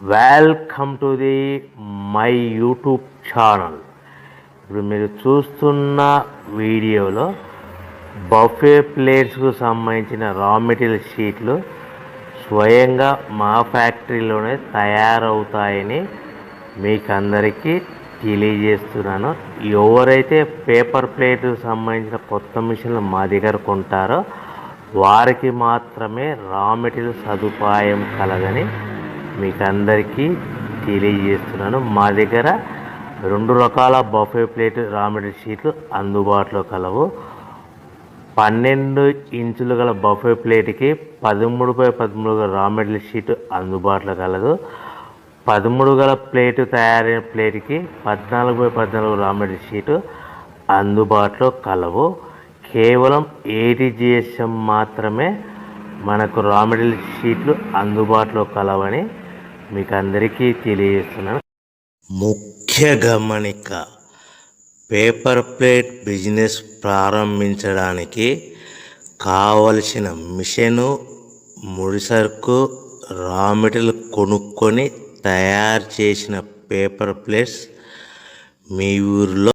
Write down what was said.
Welcome to the my YouTube channel. ఇప్పుడు మీరు చూస్తున్న వీడియోలో బఫే ప్లేట్స్కు సంబంధించిన రా మెటీరియల్ షీట్లు స్వయంగా మా ఫ్యాక్టరీలోనే తయారవుతాయని మీకు అందరికీ తెలియజేస్తున్నాను. ఎవరైతే పేపర్ ప్లేట్కు సంబంధించిన కొత్త మిషన్లు మా దగ్గర కొంటారో వారికి మాత్రమే రా మెటీరియల్ సదుపాయం కలదని మీకు అందరికీ తెలియజేస్తున్నాను. మా దగ్గర 2 రకాల బఫే ప్లేట్ రా మెటీరియల్ షీట్లు అందుబాటులో కలవు. 12 ఇంచులు గల బఫే ప్లేట్కి 13x13 గల రా మెటీరియల్ షీట్ అందుబాటులో కలదు. 13 గల ప్లేటు తయారైన ప్లేట్కి 14x14 రా మెటీరియల్ షీటు అందుబాటులో కలవు. కేవలం ATGSM మాత్రమే మనకు రా మెటీరియల్ షీట్లు అందుబాటులో కలవని మీకు అందరికీ తెలియజేస్తున్నాను. ముఖ్య గమనిక: పేపర్ ప్లేట్ బిజినెస్ ప్రారంభించడానికి కావలసిన మిషను, ముడిసరుకు, రా మెటీరియల్ కొనుక్కొని తయారు చేసిన పేపర్ ప్లేట్స్ మీ ఊరిలో